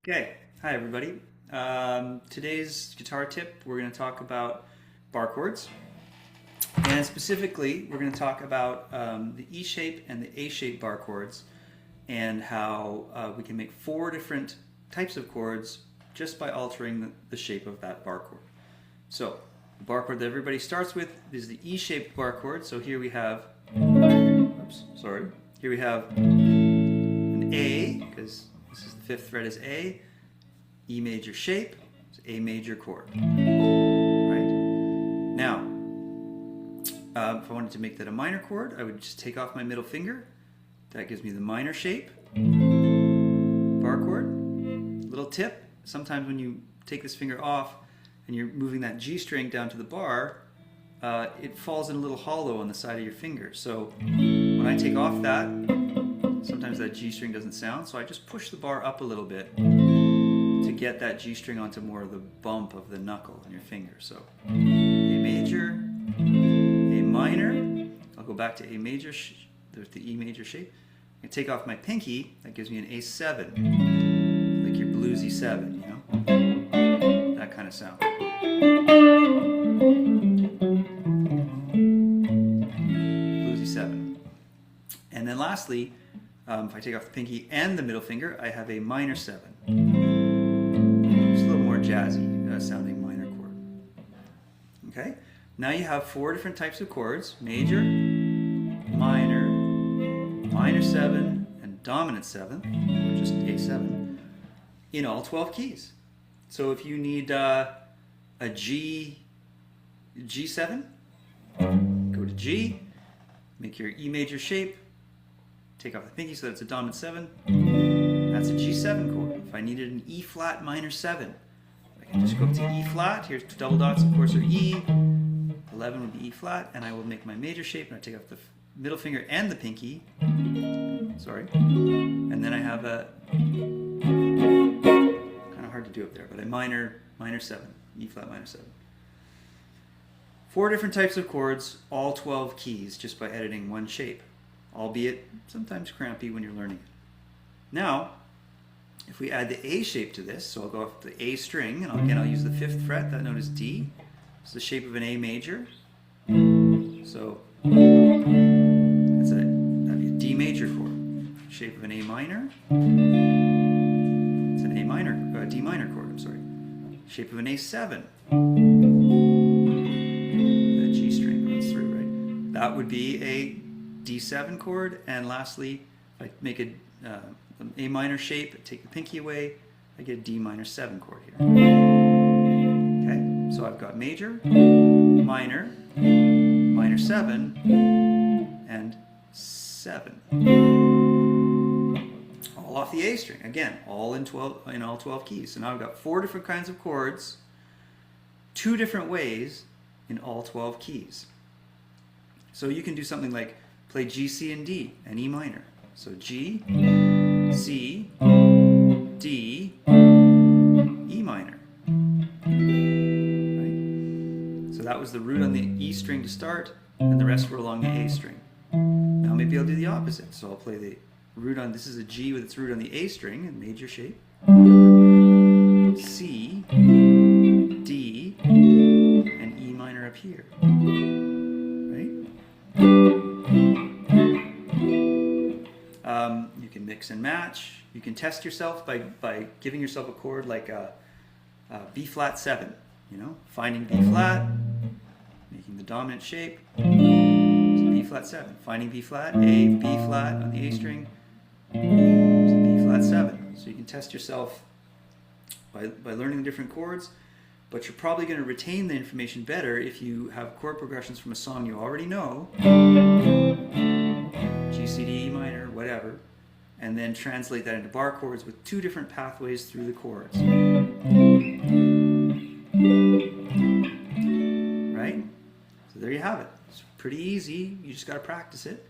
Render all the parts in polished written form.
Okay, hi everybody. Today's guitar tip, we're going to talk about bar chords. And specifically, we're going to talk about the E shape and the A shape bar chords and how we can make 4 different types of chords just by altering the shape of that bar chord. So, the bar chord that everybody starts with is the E shaped bar chord. So here we have, here we have an A, because this is the 5th fret is A, E major shape, it's A major chord. Right? Now, if I wanted to make that a minor chord, I would just take off my middle finger. That gives me the minor shape bar chord. Little tip, sometimes when you take this finger off and you're moving that G string down to the bar, it falls in a little hollow on the side of your finger. So when I take off that, sometimes that G string doesn't sound, so I just push the bar up a little bit to get that G string onto more of the bump of the knuckle on your finger. So A major, A minor, I'll go back to A major, there's the E major shape. I can take off my pinky, that gives me an A7, like your bluesy 7, you know? That kind of sound. Bluesy 7. And then lastly, if I take off the pinky and the middle finger, I have a minor 7. Just a little more jazzy sounding minor chord. Okay? Now you have 4 different types of chords: major, minor, minor 7, and dominant 7, or just A7, in all 12 keys. So if you need a G7, go to G, make your E major shape, take off the pinky so that's a dominant 7. That's a G7 chord. If I needed an E flat minor 7, I can just go up to E flat. Here's 2 double dots, of course, are E. 11 would be E flat, and I will make my major shape, and I take off the middle finger and the pinky. Sorry. And then I have a, kind of hard to do up there, but a minor 7, E flat minor 7. 4 different types of chords, all 12 keys, just by editing one shape, albeit sometimes crampy when you're learning it. Now, if we add the A shape to this, so I'll go off the A string, and again I'll use the 5th fret, that note is D. It's the shape of an A major. So that'd be a D major chord. Shape of an A minor. It's an A minor, D minor chord, I'm sorry. Shape of an A7. That G string runs through, right? That would be a D7 chord. And lastly, if I make an A minor shape, take the pinky away, I get a D minor 7 chord here. Okay, so I've got major, minor, minor 7, and 7. All off the A string. Again, all in all 12 keys. So now I've got 4 different kinds of chords, 2 different ways in all 12 keys. So you can do something like play G, C, and D, and E minor. So G, C, D, E minor. Right? So that was the root on the E string to start, and the rest were along the A string. Now maybe I'll do the opposite. So I'll play the root on, this is a G with its root on the A string in major shape. C, D, and E minor up here. You can mix and match. You can test yourself by giving yourself a chord like a B flat 7. You know, finding B flat, making the dominant shape. It's a B flat 7. Finding B flat, A, B flat on the A string. It's a B flat 7. So you can test yourself by learning the different chords. But you're probably going to retain the information better if you have chord progressions from a song you already know. G, C, D, E minor, whatever, and then translate that into bar chords with 2 different pathways through the chords. Right? So there you have it. It's pretty easy. You just got to practice it.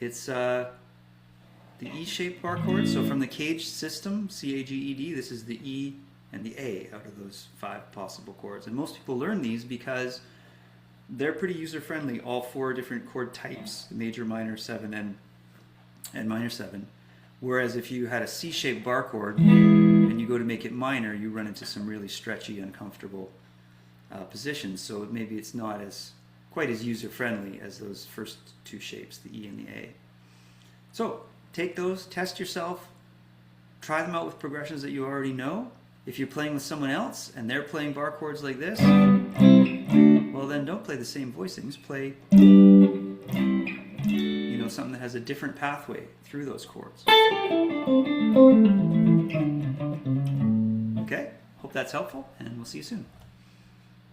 It's the E-shaped bar chord. So from the Cage system, C-A-G-E-D, this is the E and the A out of those 5 possible chords. And most people learn these because they're pretty user-friendly, all 4 different chord types, major, minor, 7, and minor 7. Whereas if you had a C-shaped bar chord and you you go to make it minor, you run into some really stretchy, uncomfortable positions. So maybe it's not quite as user-friendly as those first two shapes, the E and the A. So take those, test yourself, try them out with progressions that you already know. If you're playing with someone else and they're playing bar chords like this, well then don't play the same voicings. Play, you know, something that has a different pathway through those chords. Okay, hope that's helpful, and we'll see you soon.